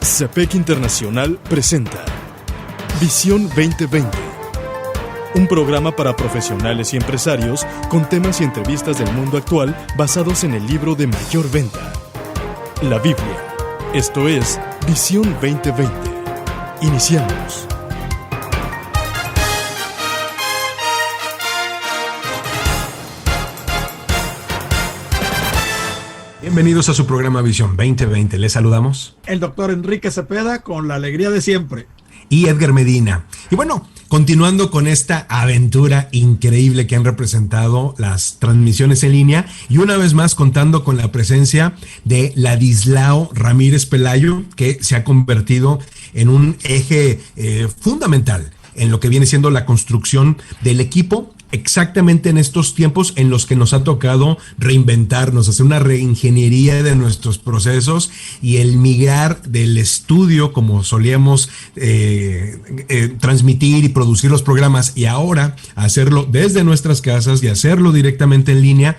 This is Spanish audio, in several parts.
CEPEC Internacional presenta Visión 2020, un programa para profesionales y empresarios con temas y entrevistas del mundo actual basados en el libro de mayor venta, la Biblia. Esto es Visión 2020. Iniciamos. Bienvenidos a su programa Visión 2020. Les saludamos el doctor Enrique Cepeda con la alegría de siempre. Y Edgar Medina. Y bueno, continuando con esta aventura increíble que han representado las transmisiones en línea y una vez más contando con la presencia de Ladislao Ramírez Pelayo, que se ha convertido en un eje fundamental en lo que viene siendo la construcción del equipo, exactamente en estos tiempos en los que nos ha tocado reinventarnos, hacer una reingeniería de nuestros procesos y el migrar del estudio, como solíamos transmitir y producir los programas, y ahora hacerlo desde nuestras casas y hacerlo directamente en línea.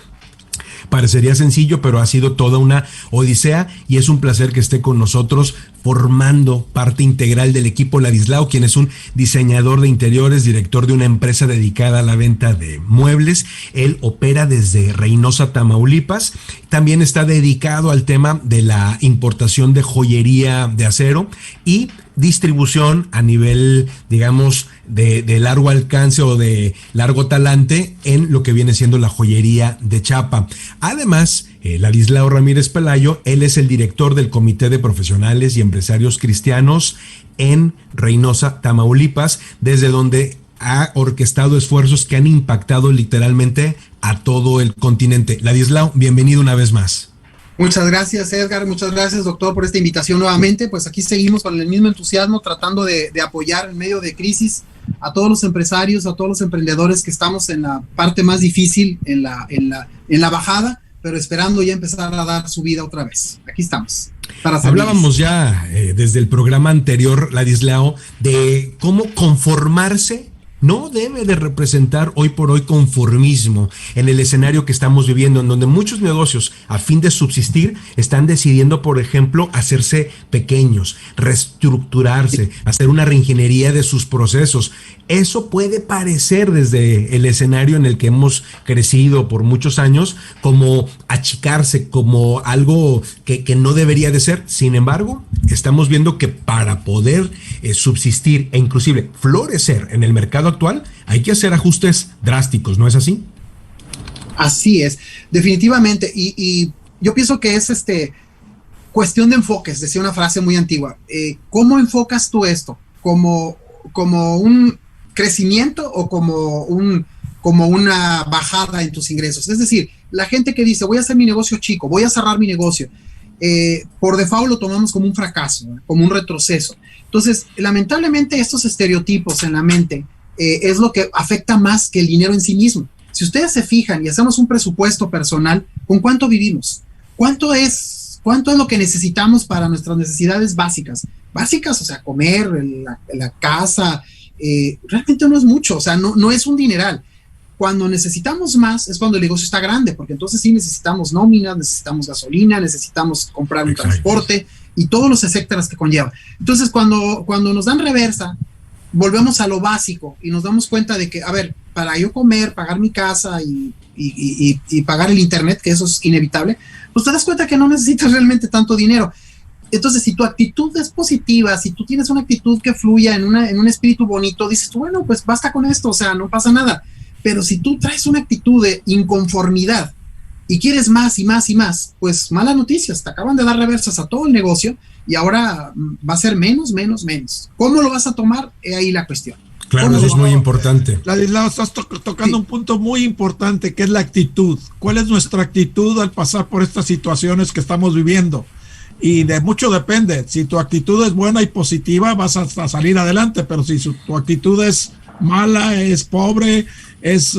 Parecería sencillo, pero ha sido toda una odisea y es un placer que esté con nosotros formando parte integral del equipo Ladislao, quien es un diseñador de interiores, director de una empresa dedicada a la venta de muebles. Él opera desde Reynosa, Tamaulipas. También está dedicado al tema de la importación de joyería de acero y distribución a nivel, digamos, de largo alcance o de largo talante en lo que viene siendo la joyería de chapa. Además, Ladislao Ramírez Pelayo, él es el director del Comité de Profesionales y Empresarios Cristianos en Reynosa, Tamaulipas, desde donde ha orquestado esfuerzos que han impactado literalmente a todo el continente. Ladislao, bienvenido una vez más. Muchas gracias, Edgar, muchas gracias, doctor, por esta invitación nuevamente. Pues aquí seguimos con el mismo entusiasmo, tratando de apoyar en medio de crisis a todos los empresarios, a todos los emprendedores que estamos en la parte más difícil, en la bajada, pero esperando ya empezar a dar su vida otra vez. Aquí estamos. Hablábamos ya desde el programa anterior, Ladislao, de cómo conformarse no debe de representar hoy por hoy conformismo en el escenario que estamos viviendo, en donde muchos negocios, a fin de subsistir, están decidiendo, por ejemplo, hacerse pequeños, reestructurarse, hacer una reingeniería de sus procesos. Eso puede parecer desde el escenario en el que hemos crecido por muchos años como achicarse, como algo que no debería de ser. Sin embargo, estamos viendo que para poder subsistir e inclusive florecer en el mercado actual, hay que hacer ajustes drásticos, ¿no es así? Así es, definitivamente, y yo pienso que es cuestión de enfoques, decía una frase muy antigua. ¿Cómo enfocas tú esto? ¿Como un crecimiento o como una bajada en tus ingresos? Es decir, la gente que dice, voy a hacer mi negocio chico, voy a cerrar mi negocio, por default lo tomamos como un fracaso, como un retroceso. Entonces, lamentablemente estos estereotipos en la mente es lo que afecta más que el dinero en sí mismo. Si ustedes se fijan y hacemos un presupuesto personal, ¿con cuánto vivimos? ¿Cuánto es lo que necesitamos para nuestras necesidades básicas? Básicas, o sea, comer, la casa, realmente no es mucho, o sea, no es un dineral. Cuando necesitamos más es cuando el negocio está grande, porque entonces sí necesitamos nóminas, necesitamos gasolina, necesitamos comprar un transporte y todos los etcéteras que conlleva. Entonces, cuando nos dan reversa, volvemos a lo básico y nos damos cuenta de que, a ver, para yo comer, pagar mi casa y pagar el internet, que eso es inevitable, pues te das cuenta que no necesitas realmente tanto dinero. Entonces, si tu actitud es positiva, si tú tienes una actitud que fluya en un espíritu bonito, dices tú, bueno, pues basta con esto, o sea, no pasa nada. Pero si tú traes una actitud de inconformidad y quieres más y más y más, pues malas noticias, te acaban de dar reversas a todo el negocio y ahora va a ser menos. ¿Cómo lo vas a tomar? Ahí la cuestión. Claro, eso es muy importante. Ladislao, estás tocando un punto muy importante, que es la actitud. ¿Cuál es nuestra actitud al pasar por estas situaciones que estamos viviendo? Y de mucho depende. Si tu actitud es buena y positiva, vas a salir adelante, pero si tu actitud es mala, es pobre, es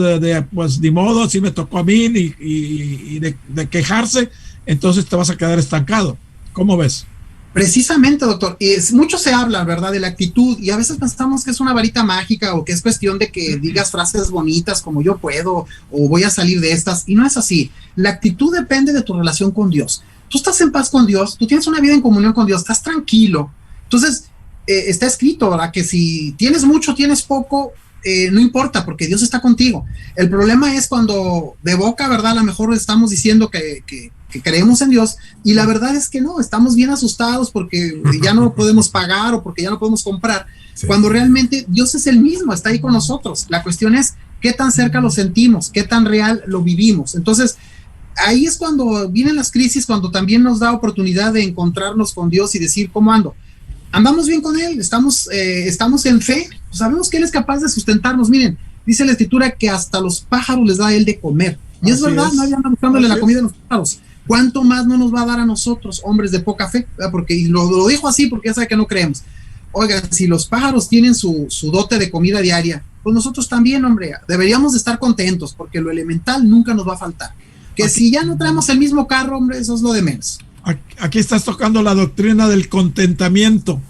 pues ni modo, así me tocó a mí, y de quejarse, entonces te vas a quedar estancado. ¿Cómo ves? Precisamente, doctor, mucho se habla, ¿verdad?, de la actitud, y a veces pensamos que es una varita mágica o que es cuestión de que digas frases bonitas como yo puedo o voy a salir de estas, y no es así. La actitud depende de tu relación con Dios. tú estás en paz con Dios, tú tienes una vida en comunión con Dios, estás tranquilo. Entonces, está escrito, ¿verdad? Que si tienes mucho, tienes poco, no importa, porque Dios está contigo. El problema es cuando de boca, ¿verdad? A lo mejor estamos diciendo que creemos en Dios, y la verdad es que no, estamos bien asustados porque ya no podemos pagar o porque ya no podemos comprar, sí, cuando realmente Dios es el mismo, está ahí con nosotros. La cuestión es qué tan cerca lo sentimos, qué tan real lo vivimos. Entonces, ahí es cuando vienen las crisis, cuando también nos da oportunidad de encontrarnos con Dios y decir, ¿cómo ando? Andamos bien con Él, estamos en fe, sabemos que Él es capaz de sustentarnos. Miren, dice la Escritura que hasta los pájaros les da Él de comer, y es verdad, nadie anda buscándole la comida a los pájaros. ¿Cuánto más no nos va a dar a nosotros, hombres de poca fe? Porque lo dijo así porque ya sabe que no creemos. Oigan, si los pájaros tienen su dote de comida diaria, pues nosotros también, hombre, deberíamos de estar contentos, porque lo elemental nunca nos va a faltar. Que aquí, si ya no traemos el mismo carro, hombre, eso es lo de menos. Aquí estás tocando la doctrina del contentamiento.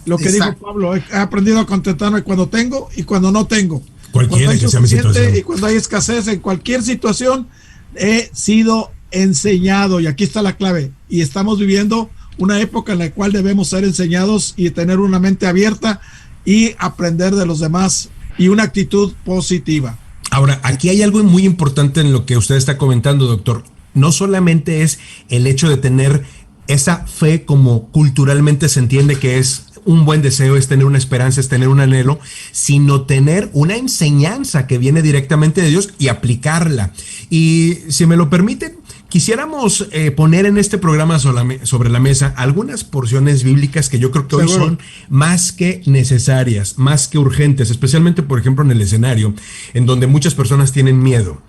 Lo que dijo Pablo, he aprendido a contentarme cuando tengo y cuando no tengo. Cualquiera que sea mi situación. Y cuando hay escasez, en cualquier situación, he sido enseñado, y aquí está la clave, y estamos viviendo una época en la cual debemos ser enseñados y tener una mente abierta y aprender de los demás y una actitud positiva. Ahora, aquí hay algo muy importante en lo que usted está comentando, doctor. No solamente es el hecho de tener esa fe como culturalmente se entiende que es un buen deseo, es tener una esperanza, es tener un anhelo, sino tener una enseñanza que viene directamente de Dios y aplicarla. Y si me lo permiten, quisiéramos poner en este programa sobre la mesa algunas porciones bíblicas que yo creo que hoy son más que necesarias, más que urgentes, especialmente, por ejemplo, en el escenario en donde muchas personas tienen miedo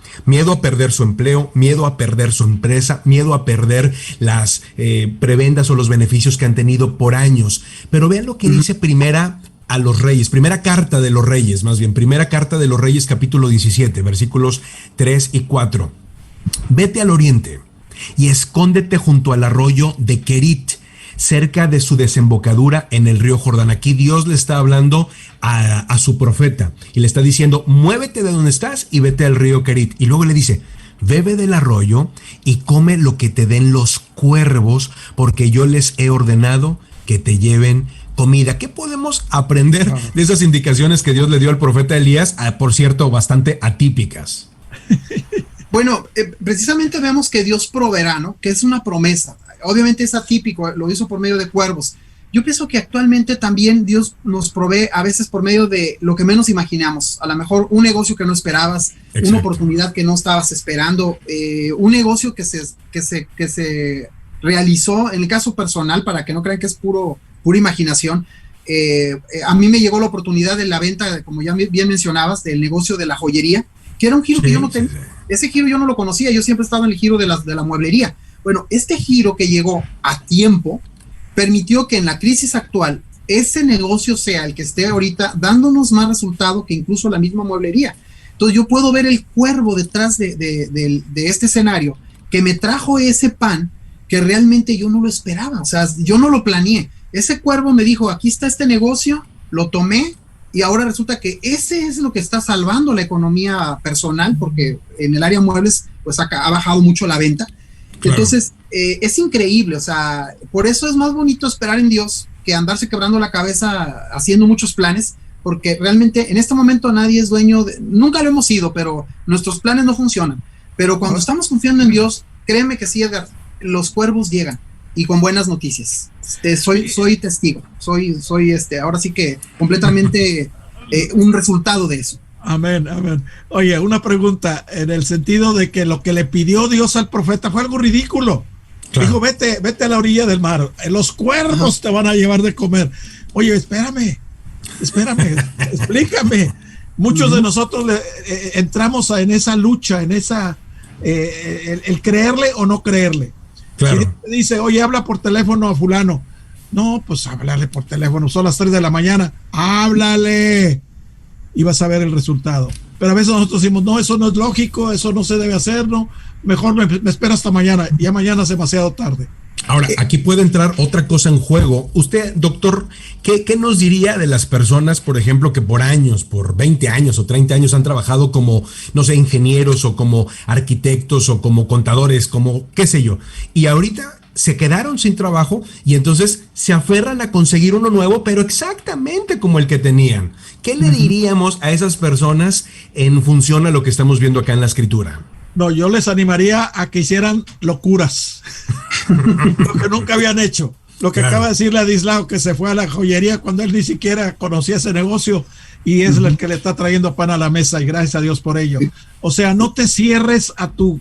a perder su empleo, miedo a perder su empresa, miedo a perder las prebendas o los beneficios que han tenido por años. Pero vean lo que dice primera carta de los Reyes, capítulo 17, versículos 3 y 4. Vete al oriente y escóndete junto al arroyo de Querit, cerca de su desembocadura en el río Jordán. Aquí Dios le está hablando a su profeta y le está diciendo, muévete de donde estás y vete al río Querit. Y luego le dice, bebe del arroyo y come lo que te den los cuervos, porque yo les he ordenado que te lleven comida. ¿Qué podemos aprender de esas indicaciones que Dios le dio al profeta Elías? Por cierto, bastante atípicas. Bueno, precisamente vemos que Dios proveerá, ¿no? Que es una promesa. Obviamente es atípico, lo hizo por medio de cuervos. Yo pienso que actualmente también Dios nos provee a veces por medio de lo que menos imaginamos. A lo mejor un negocio que no esperabas, exacto, una oportunidad que no estabas esperando, un negocio que se realizó, en el caso personal, para que no crean que es pura imaginación. A mí me llegó la oportunidad de la venta, como ya bien mencionabas, del negocio de la joyería, que era un giro que yo no tenía. Ese giro yo no lo conocía, yo siempre estaba en el giro de la mueblería. Bueno, este giro que llegó a tiempo permitió que en la crisis actual ese negocio sea el que esté ahorita dándonos más resultado que incluso la misma mueblería. Entonces yo puedo ver el cuervo detrás de este escenario que me trajo ese pan que realmente yo no lo esperaba, o sea, yo no lo planeé. Ese cuervo me dijo, aquí está este negocio, lo tomé, y ahora resulta que ese es lo que está salvando la economía personal, porque en el área muebles pues ha bajado mucho la venta. Claro. Entonces es increíble, o sea, por eso es más bonito esperar en Dios que andarse quebrando la cabeza haciendo muchos planes, porque realmente en este momento nadie es dueño nunca lo hemos sido, pero nuestros planes no funcionan. Pero cuando estamos confiando en Dios, créeme que sí, Edgar, los cuervos llegan y con buenas noticias. Soy testigo, soy ahora sí que completamente un resultado de eso. Amén, amén. Oye, una pregunta en el sentido de que lo que le pidió Dios al profeta fue algo ridículo. Claro. Dijo, vete a la orilla del mar, los cuervos te van a llevar de comer. Oye, espérame, explícame. Muchos de nosotros entramos en esa lucha, en esa el creerle o no creerle. Claro. Si dice, oye, habla por teléfono a fulano. No, pues háblale por teléfono, son las 3 de la mañana, háblale y vas a ver el resultado. Pero a veces nosotros decimos, no, eso no es lógico, eso no se debe hacer, no, mejor me espero hasta mañana, ya mañana es demasiado tarde. Ahora, aquí puede entrar otra cosa en juego. Usted, doctor, ¿qué nos diría de las personas, por ejemplo, que por años, por 20 años o 30 años han trabajado como, no sé, ingenieros o como arquitectos o como contadores, como qué sé yo, y ahorita se quedaron sin trabajo y entonces se aferran a conseguir uno nuevo, pero exactamente como el que tenían. ¿Qué le diríamos a esas personas en función a lo que estamos viendo acá en la escritura? No, yo les animaría a que hicieran locuras, lo que nunca habían hecho. Lo que acaba de decir Ladislao, que se fue a la joyería cuando él ni siquiera conocía ese negocio y es el que le está trayendo pan a la mesa, y gracias a Dios por ello. O sea, no te cierres a tu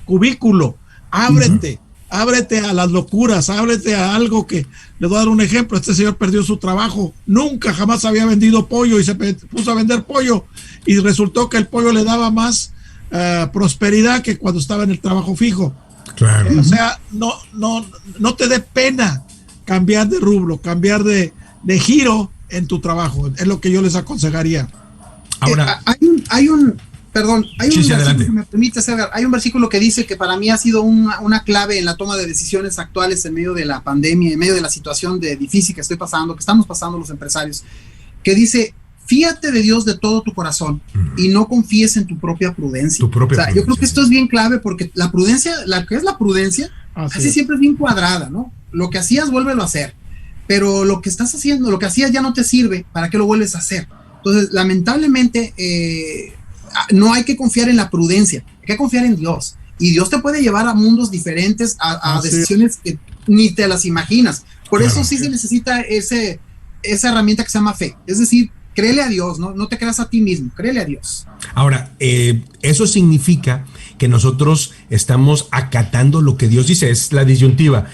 cubículo, ábrete a las locuras, ábrete a algo que, le voy a dar un ejemplo. Este señor perdió su trabajo, nunca jamás había vendido pollo y se puso a vender pollo y resultó que el pollo le daba más prosperidad que cuando estaba en el trabajo fijo. Claro. O sea, no te dé pena cambiar de rubro, cambiar de giro en tu trabajo, es lo que yo les aconsejaría. Ahora, hay un versículo que me permite, Edgar, hay un versículo que dice que para mí ha sido una clave en la toma de decisiones actuales en medio de la pandemia, en medio de la situación difícil que estamos pasando los empresarios, que dice: fíate de Dios de todo tu corazón y no confíes en tu propia prudencia. Yo creo que esto es bien clave, porque la prudencia, casi siempre es bien cuadrada, ¿no? Lo que hacías, vuélvelo a hacer. Pero lo que estás haciendo, lo que hacías ya no te sirve, ¿para qué lo vuelves a hacer? Entonces, lamentablemente, no hay que confiar en la prudencia, hay que confiar en Dios. Y Dios te puede llevar a mundos diferentes, a decisiones que ni te las imaginas. Por eso sí se necesita esa herramienta que se llama fe. Es decir, créele a Dios, no te creas a ti mismo, créele a Dios. Ahora, eso significa que nosotros estamos acatando lo que Dios dice, es la disyuntiva.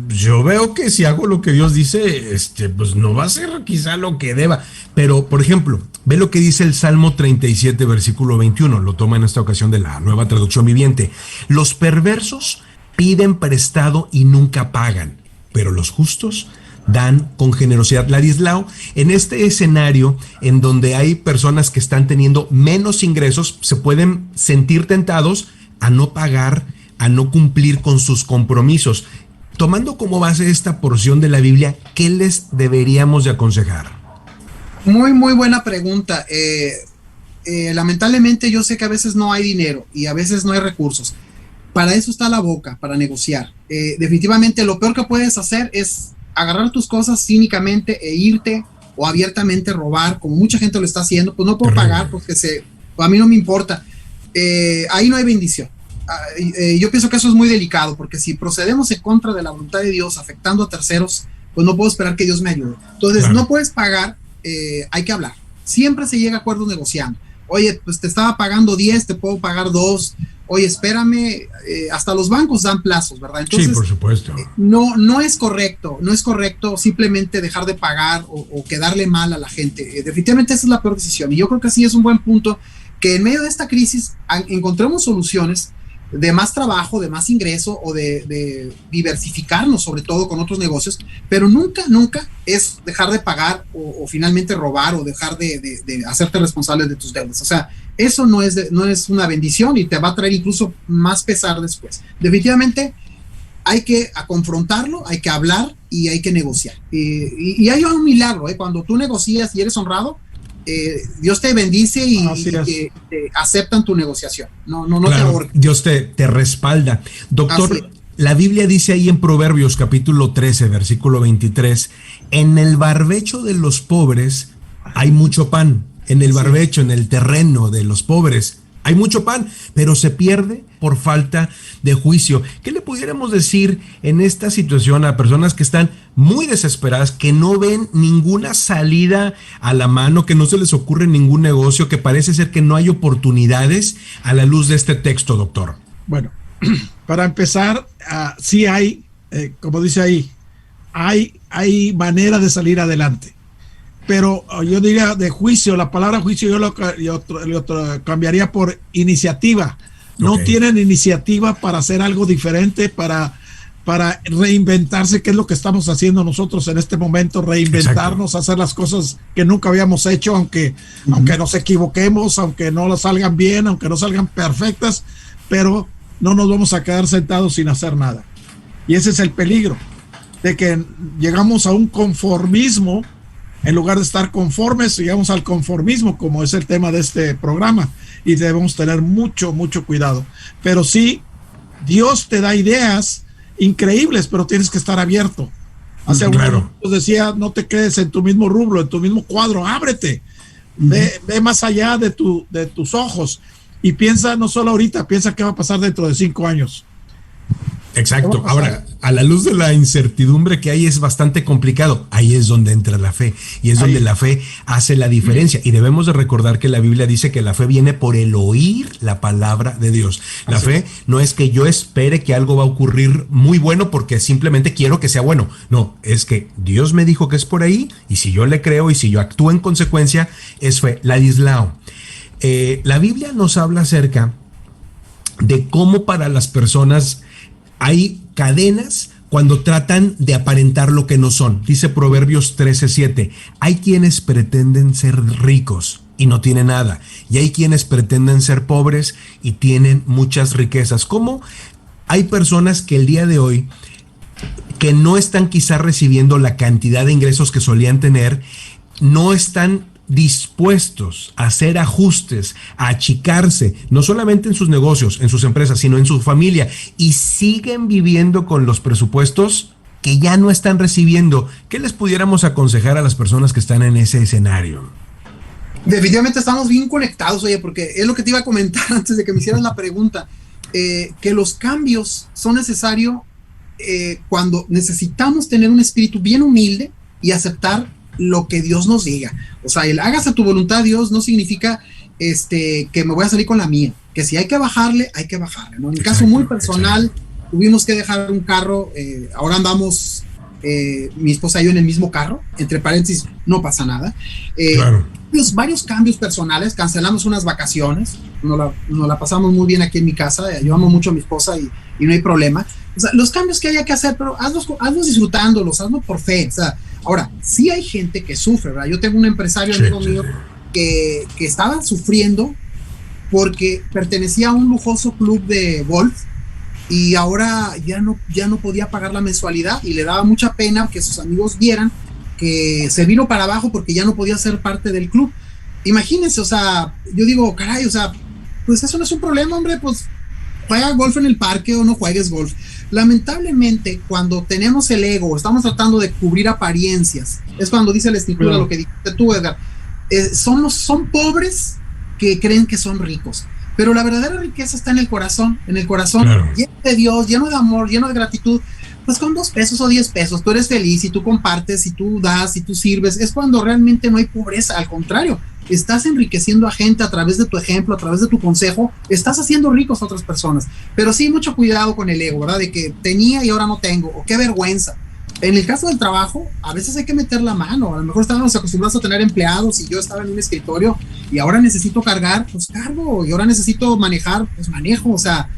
Yo veo que si hago lo que Dios dice, pues no va a ser quizá lo que deba. Pero, por ejemplo, ve lo que dice el Salmo 37, versículo 21, lo toma en esta ocasión de la Nueva Traducción Viviente. Los perversos piden prestado y nunca pagan, pero los justos dan con generosidad. Ladislao, en este escenario en donde hay personas que están teniendo menos ingresos, se pueden sentir tentados a no pagar, a no cumplir con sus compromisos. Tomando como base esta porción de la Biblia, ¿qué les deberíamos de aconsejar? Muy, muy buena pregunta. Lamentablemente yo sé que a veces no hay dinero y a veces no hay recursos. Para eso está la boca, para negociar. Definitivamente lo peor que puedes hacer es agarrar tus cosas cínicamente e irte, o abiertamente robar, como mucha gente lo está haciendo. Pues no puedo pagar porque a mí no me importa. Ahí no hay bendición. Yo pienso que eso es muy delicado, porque si procedemos en contra de la voluntad de Dios, afectando a terceros, pues no puedo esperar que Dios me ayude. Entonces, no puedes pagar, hay que hablar. Siempre se llega a acuerdos negociando. Oye, pues te estaba pagando 10, te puedo pagar 2. Oye, espérame, hasta los bancos dan plazos, ¿verdad? Entonces, sí, por supuesto. No es correcto simplemente dejar de pagar o quedarle mal a la gente. Definitivamente esa es la peor decisión. Y yo creo que sí es un buen punto que en medio de esta crisis encontremos soluciones de más trabajo, de más ingreso, o de diversificarnos sobre todo con otros negocios, pero nunca es dejar de pagar o finalmente robar, o dejar de hacerte responsable de tus deudas. O sea, eso no es una bendición y te va a traer incluso más pesar después. Definitivamente hay que confrontarlo, hay que hablar y hay que negociar. Y hay un milagro, cuando tú negocias y eres honrado, Dios te bendice y te aceptan tu negociación. No claro, te ahorca. Dios te respalda. Doctor, la Biblia dice ahí en Proverbios capítulo 13, versículo 23, en el barbecho de los pobres hay mucho pan. En el barbecho, en el terreno de los pobres hay mucho pan, pero se pierde por falta de juicio. ¿Qué le pudiéramos decir en esta situación a personas que están muy desesperadas, que no ven ninguna salida a la mano, que no se les ocurre ningún negocio, que parece ser que no hay oportunidades a la luz de este texto, doctor? Bueno, para empezar, sí hay, como dice ahí, hay manera de salir adelante. Pero yo diría de juicio, la palabra juicio yo lo cambiaría por iniciativa. No tienen iniciativa para hacer algo diferente, para reinventarse, que es lo que estamos haciendo nosotros en este momento, reinventarnos, hacer las cosas que nunca habíamos hecho, aunque nos equivoquemos, aunque no las salgan bien, aunque no salgan perfectas, pero no nos vamos a quedar sentados sin hacer nada. Y ese es el peligro, de que llegamos a un conformismo. En lugar de estar conformes, llegamos al conformismo, como es el tema de este programa, y debemos tener mucho cuidado. Pero sí, Dios te da ideas increíbles, pero tienes que estar abierto. Hace algunos minutos decía, no te quedes en tu mismo rubro, en tu mismo cuadro, ábrete, ve más allá de tus ojos y piensa no solo ahorita, piensa qué va a pasar dentro de 5 años. Exacto. Ahora, a la luz de la incertidumbre que hay, es bastante complicado. Ahí es donde entra la fe y es donde la fe hace la diferencia. Y debemos de recordar que la Biblia dice que la fe viene por el oír la palabra de Dios. La fe no es que yo espere que algo va a ocurrir muy bueno porque simplemente quiero que sea bueno. No, es que Dios me dijo que es por ahí y si yo le creo y si yo actúo en consecuencia, es fe. Ladislao, la Biblia nos habla acerca de cómo para las personas hay cadenas cuando tratan de aparentar lo que no son. Dice Proverbios 13:7, hay quienes pretenden ser ricos y no tienen nada, y hay quienes pretenden ser pobres y tienen muchas riquezas. ¿Cómo hay personas que el día de hoy que no están quizás recibiendo la cantidad de ingresos que solían tener, no están dispuestos a hacer ajustes, a achicarse, no solamente en sus negocios, en sus empresas, sino en su familia, y siguen viviendo con los presupuestos que ya no están recibiendo? ¿Qué les pudiéramos aconsejar a las personas que están en ese escenario? Definitivamente estamos bien conectados, oye, porque es lo que te iba a comentar antes de que me hicieras la pregunta, que los cambios son necesarios cuando necesitamos tener un espíritu bien humilde y aceptar lo que Dios nos diga. O sea, el hágase tu voluntad, Dios, no significa que me voy a salir con la mía, que si hay que bajarle, ¿no? En mi caso muy personal, tuvimos que dejar un carro, ahora andamos mi esposa y yo en el mismo carro, entre paréntesis, no pasa nada. Varios cambios personales, cancelamos unas vacaciones, nos la pasamos muy bien aquí en mi casa, yo amo mucho a mi esposa y no hay problema. O sea, los cambios que haya que hacer, pero hazlos disfrutándolos, hazlo por fe. O sea, ahora, sí hay gente que sufre, ¿verdad? Yo tengo un empresario amigo mío que estaba sufriendo porque pertenecía a un lujoso club de golf y ahora ya no podía pagar la mensualidad y le daba mucha pena que sus amigos vieran que se vino para abajo porque ya no podía ser parte del club. Imagínense, o sea, yo digo, caray, o sea, pues eso no es un problema, hombre, pues juega golf en el parque o no juegues golf. Lamentablemente, cuando tenemos el ego, estamos tratando de cubrir apariencias, es cuando dice la escritura lo que dijiste tú, Edgar, son pobres que creen que son ricos, pero la verdadera riqueza está en el corazón lleno de Dios, lleno de amor, lleno de gratitud. Pues con 2 pesos o 10 pesos, tú eres feliz y tú compartes y tú das y tú sirves, es cuando realmente no hay pobreza, al contrario, estás enriqueciendo a gente a través de tu ejemplo, a través de tu consejo, estás haciendo ricos a otras personas. Pero sí, mucho cuidado con el ego, ¿verdad? De que tenía y ahora no tengo, o qué vergüenza. En el caso del trabajo, a veces hay que meter la mano, a lo mejor estábamos acostumbrados a tener empleados y yo estaba en un escritorio y ahora necesito cargar, pues cargo, y ahora necesito manejar, pues manejo. O sea,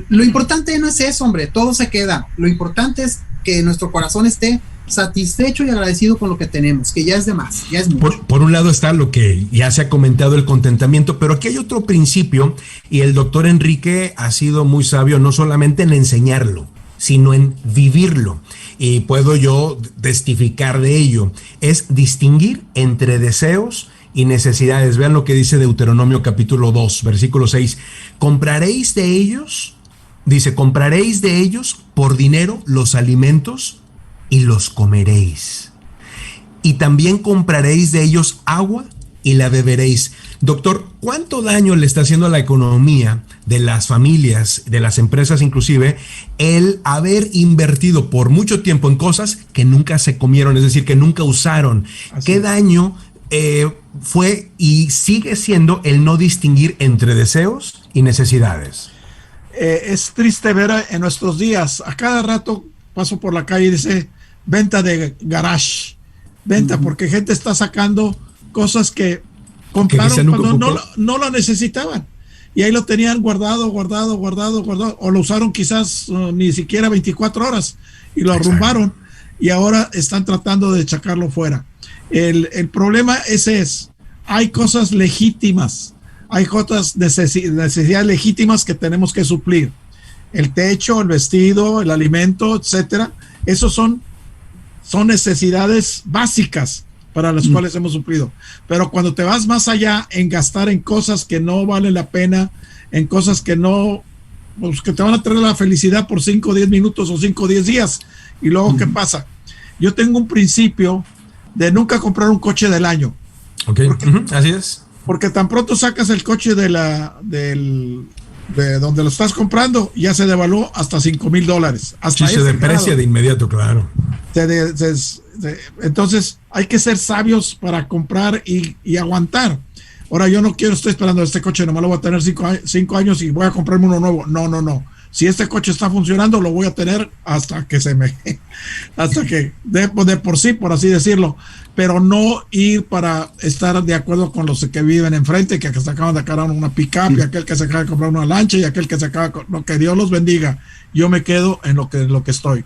lo importante no es eso, hombre, todo se queda. Lo importante es que nuestro corazón esté satisfecho y agradecido con lo que tenemos, que ya es de más, ya es mucho. Por un lado está lo que ya se ha comentado, el contentamiento, pero aquí hay otro principio y el doctor Enrique ha sido muy sabio no solamente en enseñarlo, sino en vivirlo, y puedo yo testificar de ello. Es distinguir entre deseos y necesidades. Vean lo que dice Deuteronomio capítulo 2, versículo 6. Compraréis de ellos por dinero los alimentos y los comeréis. Y también compraréis de ellos agua y la beberéis. Doctor, ¿cuánto daño le está haciendo a la economía de las familias, de las empresas inclusive, el haber invertido por mucho tiempo en cosas que nunca se comieron, es decir, que nunca usaron? ¿Qué daño fue y sigue siendo el no distinguir entre deseos y necesidades? Es triste ver en nuestros días, a cada rato paso por la calle y dice venta de garage, porque gente está sacando cosas que compraron cuando no lo necesitaban y ahí lo tenían guardado, o lo usaron quizás ni siquiera 24 horas y lo arrumbaron y ahora están tratando de sacarlo fuera. El problema es hay cosas legítimas, hay cosas, necesidades legítimas que tenemos que suplir. El techo, el vestido, el alimento, etcétera. Esos son necesidades básicas para las cuales hemos suplido. Pero cuando te vas más allá en gastar en cosas que no valen la pena, en cosas que no pues, que te van a traer la felicidad por 5 o 10 minutos o 5 o 10 días. Y luego, ¿qué pasa? Yo tengo un principio de nunca comprar un coche del año. Ok, así es. Porque tan pronto sacas el coche de donde lo estás comprando, ya se devaluó hasta $5,000. Hasta sí, se deprecia de inmediato, claro. Entonces, hay que ser sabios para comprar y aguantar. Ahora, yo no estoy esperando este coche, nomás lo voy a tener 5 años y voy a comprarme uno nuevo. No. Si este coche está funcionando, lo voy a tener hasta que de por sí, por así decirlo, pero no ir para estar de acuerdo con los que viven enfrente, que se acaban de acabar una pick-up, y aquel que se acaba de comprar una lancha, y aquel que se acaba de... que Dios los bendiga. Yo me quedo en lo que estoy.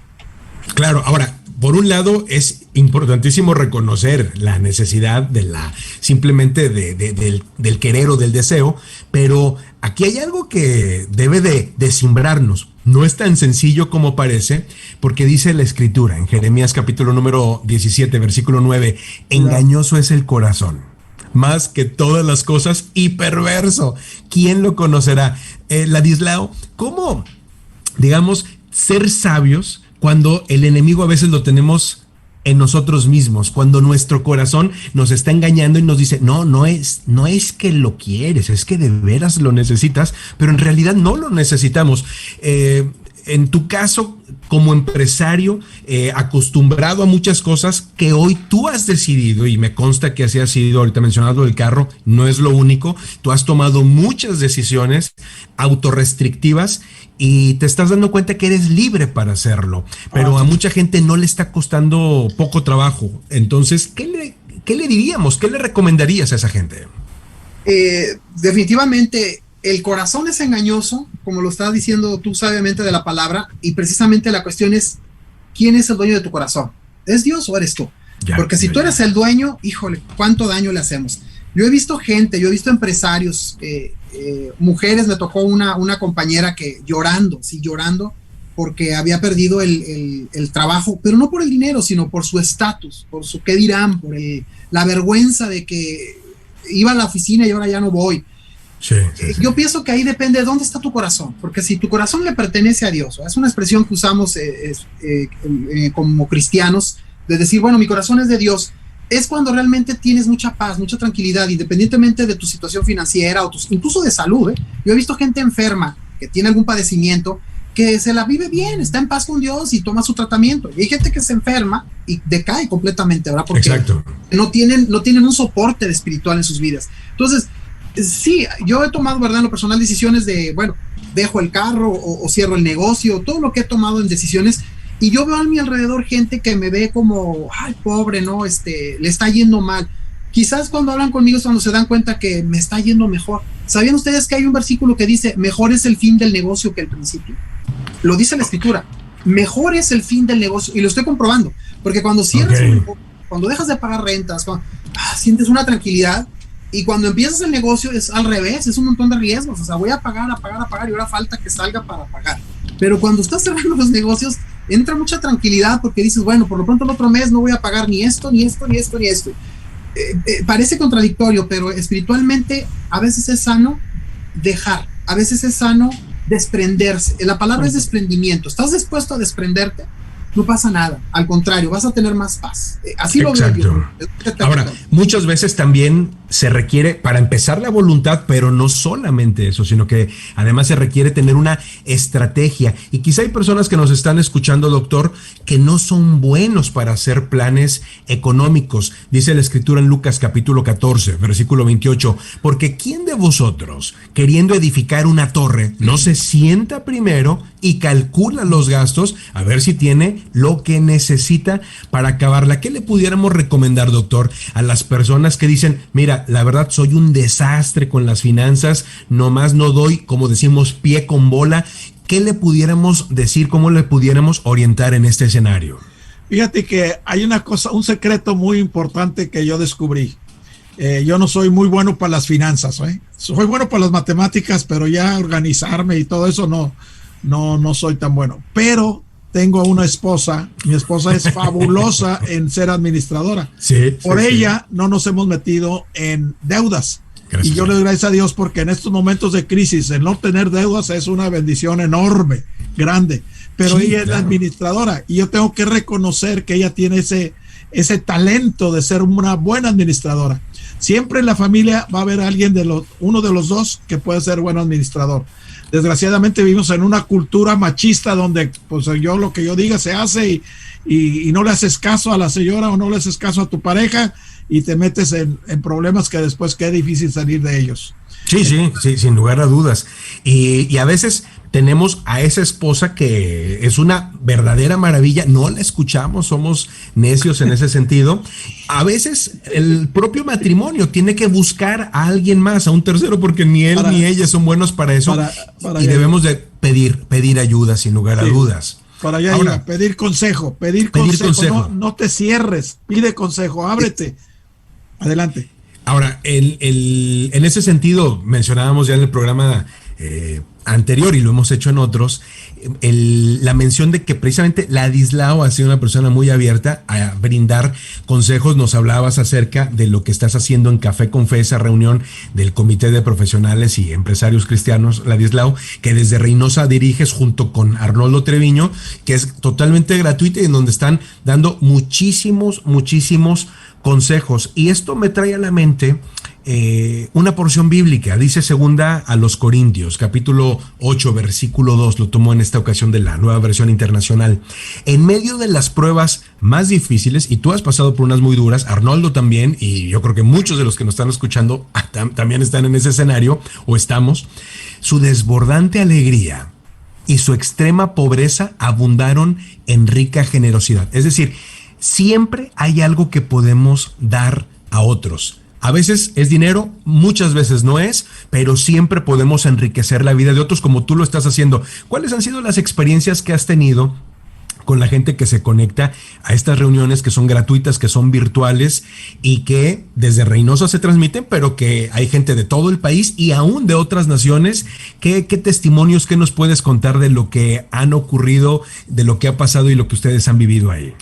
Claro, ahora, por un lado es importantísimo reconocer la necesidad simplemente del querer o del deseo, pero aquí hay algo que debe de simbrarnos. No es tan sencillo como parece, porque dice la Escritura en Jeremías capítulo número 17, versículo 9, engañoso es el corazón, más que todas las cosas, y perverso. ¿Quién lo conocerá? Ladislao, ¿cómo, digamos, ser sabios cuando el enemigo a veces lo tenemos en nosotros mismos, cuando nuestro corazón nos está engañando y nos dice, no es que lo quieres, es que de veras lo necesitas, pero en realidad no lo necesitamos? En tu caso, como empresario, acostumbrado a muchas cosas que hoy tú has decidido, y me consta que así ha sido, ahorita mencionado el carro, no es lo único, tú has tomado muchas decisiones autorrestrictivas y te estás dando cuenta que eres libre para hacerlo, pero a mucha gente no le está costando poco trabajo. Entonces, ¿qué le diríamos? ¿Qué le recomendarías a esa gente? Definitivamente, el corazón es engañoso, como lo estás diciendo tú sabiamente de la palabra, y precisamente la cuestión es, ¿quién es el dueño de tu corazón? ¿Es Dios o eres tú? Porque si tú eres el dueño, híjole, ¿cuánto daño le hacemos? Yo he visto empresarios, mujeres, me tocó una compañera que llorando, porque había perdido el trabajo, pero no por el dinero, sino por su estatus, por su qué dirán, por la vergüenza de que iba a la oficina y ahora ya no voy. Sí. Yo pienso que ahí depende de dónde está tu corazón, porque si tu corazón le pertenece a Dios, es una expresión que usamos como cristianos, de decir, bueno, mi corazón es de Dios, es cuando realmente tienes mucha paz, mucha tranquilidad, independientemente de tu situación financiera o incluso de salud. Yo he visto gente enferma que tiene algún padecimiento que se la vive bien, está en paz con Dios y toma su tratamiento. Y hay gente que se enferma y decae completamente, ¿verdad? Porque no tienen un soporte espiritual en sus vidas. Entonces, sí, yo he tomado, ¿verdad?, en lo personal decisiones de, bueno, dejo el carro o cierro el negocio, todo lo que he tomado en decisiones. Y yo veo a mi alrededor gente que me ve como, ay, pobre, ¿no? Le está yendo mal. Quizás cuando hablan conmigo es cuando se dan cuenta que me está yendo mejor. ¿Sabían ustedes que hay un versículo que dice, mejor es el fin del negocio que el principio? Lo dice la Escritura. Mejor es el fin del negocio. Y lo estoy comprobando. Porque cuando cierras un negocio, cuando dejas de pagar rentas, sientes una tranquilidad. Y cuando empiezas el negocio es al revés, es un montón de riesgos. O sea, voy a pagar y ahora falta que salga para pagar. Pero cuando estás cerrando los negocios, entra mucha tranquilidad porque dices, bueno, por lo pronto el otro mes no voy a pagar ni esto. Parece contradictorio, pero espiritualmente a veces es sano dejar, a veces es sano desprenderse. La palabra es desprendimiento. ¿Estás dispuesto a desprenderte? No pasa nada, al contrario, vas a tener más paz. Así lo veo yo. Ahora, muchas veces también se requiere, para empezar, la voluntad, pero no solamente eso, sino que además se requiere tener una estrategia. Y quizá hay personas que nos están escuchando, doctor, que no son buenos para hacer planes económicos. Dice la Escritura en Lucas capítulo 14, versículo 28, porque ¿quién de vosotros, queriendo edificar una torre, no se sienta primero y calcula los gastos a ver si tiene lo que necesita para acabarla? ¿Qué le pudiéramos recomendar, doctor, a las personas que dicen, mira, la verdad soy un desastre con las finanzas, nomás no doy, como decimos, pie con bola? ¿Qué le pudiéramos decir, cómo le pudiéramos orientar en este escenario? Fíjate que hay una cosa, un secreto muy importante que yo descubrí. Yo no soy muy bueno para las finanzas, soy bueno para las matemáticas, pero ya organizarme y todo eso no soy tan bueno. Pero tengo una esposa, mi esposa es fabulosa en ser administradora. Por ella no nos hemos metido en deudas. Y yo le doy gracias a Dios porque en estos momentos de crisis, el no tener deudas es una bendición enorme, grande. Pero sí, ella es la administradora y yo tengo que reconocer que ella tiene ese talento de ser una buena administradora. Siempre en la familia va a haber alguien uno de los dos que puede ser buen administrador. Desgraciadamente vivimos en una cultura machista donde pues lo que yo diga se hace y no le haces caso a la señora o no le haces caso a tu pareja y te metes en problemas que después queda difícil salir de ellos. Sí, sin lugar a dudas. Y a veces tenemos a esa esposa que es una verdadera maravilla, no la escuchamos, somos necios en ese sentido. A veces el propio matrimonio tiene que buscar a alguien más, a un tercero, porque ni él ni ella son buenos para eso. Y debemos de pedir ayuda, sin lugar a dudas. Para allá iba, pedir consejo. No te cierres, pide consejo, ábrete. Adelante. Ahora, en ese sentido, mencionábamos ya en el programa anterior y lo hemos hecho en otros, la mención de que precisamente Ladislao ha sido una persona muy abierta a brindar consejos. Nos hablabas acerca de lo que estás haciendo en Café con Fe, esa reunión del Comité de Profesionales y Empresarios Cristianos, Ladislao, que desde Reynosa diriges junto con Arnoldo Treviño, que es totalmente gratuita y en donde están dando muchísimos consejos. Y esto me trae a la mente una porción bíblica. Dice segunda a los Corintios, capítulo 8, versículo 2, lo tomó en esta ocasión de la Nueva Versión Internacional. En medio de las pruebas más difíciles, y tú has pasado por unas muy duras, Arnoldo también, y yo creo que muchos de los que nos están escuchando también están en ese escenario, o estamos, su desbordante alegría y su extrema pobreza abundaron en rica generosidad. Es decir, siempre hay algo que podemos dar a otros. A veces es dinero, muchas veces no es, pero siempre podemos enriquecer la vida de otros como tú lo estás haciendo. ¿Cuáles han sido las experiencias que has tenido con la gente que se conecta a estas reuniones que son gratuitas, que son virtuales y que desde Reynosa se transmiten, pero que hay gente de todo el país y aún de otras naciones? ¿Qué testimonios, qué nos puedes contar de lo que han ocurrido, de lo que ha pasado y lo que ustedes han vivido ahí?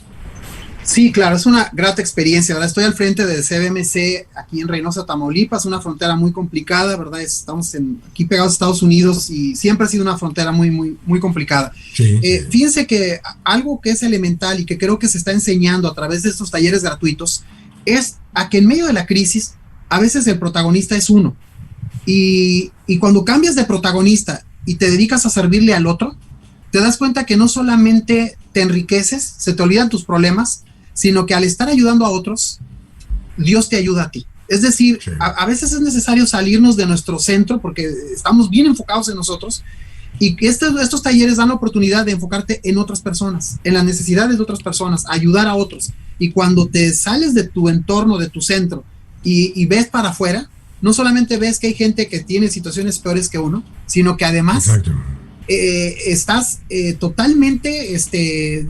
Sí, claro, es una grata experiencia, ¿verdad? Estoy al frente del CBMC aquí en Reynosa, Tamaulipas, una frontera muy complicada, ¿verdad? Estamos aquí pegados a Estados Unidos y siempre ha sido una frontera muy complicada. Sí. Fíjense que algo que es elemental y que creo que se está enseñando a través de estos talleres gratuitos es a que en medio de la crisis a veces el protagonista es uno. Y cuando cambias de protagonista y te dedicas a servirle al otro, te das cuenta que no solamente te enriqueces, se te olvidan tus problemas, sino que al estar ayudando a otros, Dios te ayuda a ti. Es decir, sí. a veces es necesario salirnos de nuestro centro porque estamos bien enfocados en nosotros y que estos talleres dan la oportunidad de enfocarte en otras personas, en las necesidades de otras personas, ayudar a otros. Y cuando te sales de tu entorno, de tu centro y ves para afuera, no solamente ves que hay gente que tiene situaciones peores que uno, sino que además estás totalmente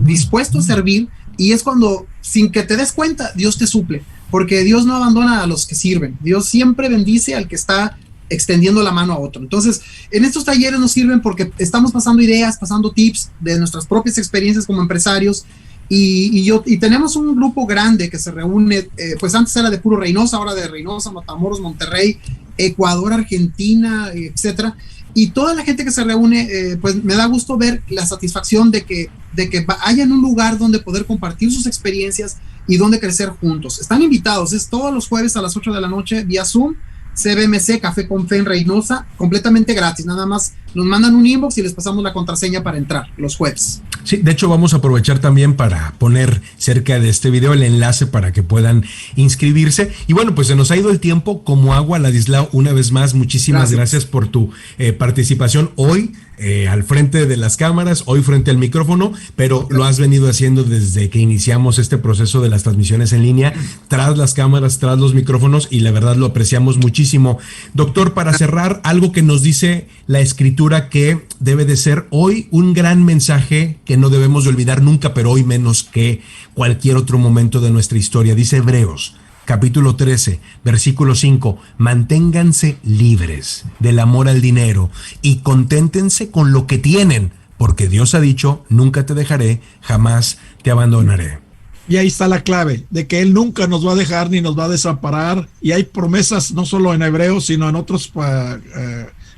dispuesto a servir. Y es cuando, sin que te des cuenta, Dios te suple, porque Dios no abandona a los que sirven. Dios siempre bendice al que está extendiendo la mano a otro. Entonces, en estos talleres nos sirven porque estamos pasando ideas, pasando tips de nuestras propias experiencias como empresarios y tenemos un grupo grande que se reúne, pues antes era de puro Reynosa, ahora de Reynosa, Matamoros, Monterrey, Ecuador, Argentina, etcétera. Y toda la gente que se reúne, pues me da gusto ver la satisfacción de que hayan un lugar donde poder compartir sus experiencias y donde crecer juntos. Están invitados, es todos los jueves a las 8 de la noche vía Zoom, CBMC, Café con Fe en Reynosa, completamente gratis. Nada más nos mandan un inbox y les pasamos la contraseña para entrar los jueves. Sí, de hecho vamos a aprovechar también para poner cerca de este video el enlace para que puedan inscribirse. Y bueno, pues se nos ha ido el tiempo como agua. Ladislao, una vez más, muchísimas gracias por tu participación hoy al frente de las cámaras, hoy frente al micrófono, pero lo has venido haciendo desde que iniciamos este proceso de las transmisiones en línea, tras las cámaras, tras los micrófonos, y la verdad lo apreciamos muchísimo. Doctor, para cerrar, algo que nos dice la Escritura que debe de ser hoy un gran mensaje que no debemos de olvidar nunca, pero hoy menos que cualquier otro momento de nuestra historia. Dice Hebreos, capítulo 13, versículo 5, manténganse libres del amor al dinero y conténtense con lo que tienen, porque Dios ha dicho, nunca te dejaré, jamás te abandonaré. Y ahí está la clave, de que Él nunca nos va a dejar ni nos va a desamparar. Y hay promesas no solo en Hebreos, sino en otros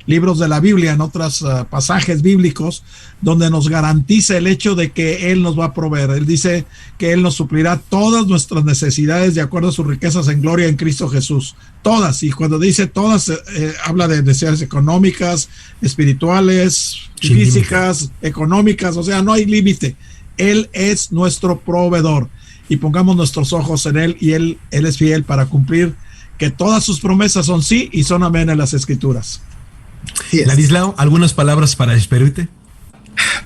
libros de la Biblia, en otros pasajes bíblicos, donde nos garantiza el hecho de que Él nos va a proveer. Él dice que Él nos suplirá todas nuestras necesidades de acuerdo a sus riquezas en gloria en Cristo Jesús. Todas. Y cuando dice todas, habla de necesidades económicas, espirituales, Sin físicas, límite. económicas. O sea, no hay límite. Él es nuestro proveedor. Y pongamos nuestros ojos en Él, y Él es fiel para cumplir que todas sus promesas son sí y son amén en las Escrituras. Ladislao, ¿algunas palabras para despedirte?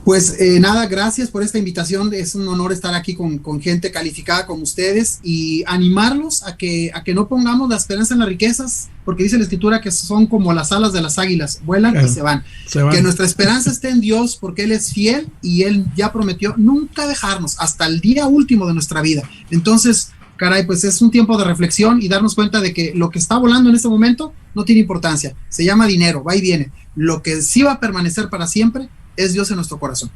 Pues nada, gracias por esta invitación. Es un honor estar aquí con gente calificada como ustedes y animarlos a que no pongamos la esperanza en las riquezas, porque dice la Escritura que son como las alas de las águilas, vuelan y se van. Que nuestra esperanza esté en Dios, porque Él es fiel y Él ya prometió nunca dejarnos hasta el día último de nuestra vida. Entonces, caray, pues es un tiempo de reflexión y darnos cuenta de que lo que está volando en este momento no tiene importancia. Se llama dinero, va y viene. Lo que sí va a permanecer para siempre es Dios en nuestro corazón.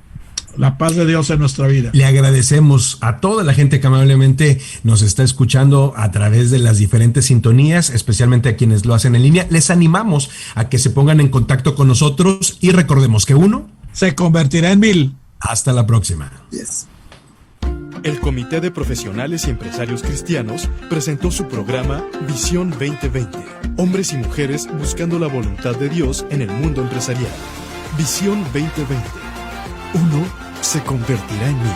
La paz de Dios en nuestra vida. Le agradecemos a toda la gente que amablemente nos está escuchando a través de las diferentes sintonías, especialmente a quienes lo hacen en línea. Les animamos a que se pongan en contacto con nosotros y recordemos que uno se convertirá en 1000. Hasta la próxima. Yes. El Comité de Profesionales y Empresarios Cristianos presentó su programa Visión 2020. Hombres y mujeres buscando la voluntad de Dios en el mundo empresarial. Visión 2020. Uno se convertirá en 1000.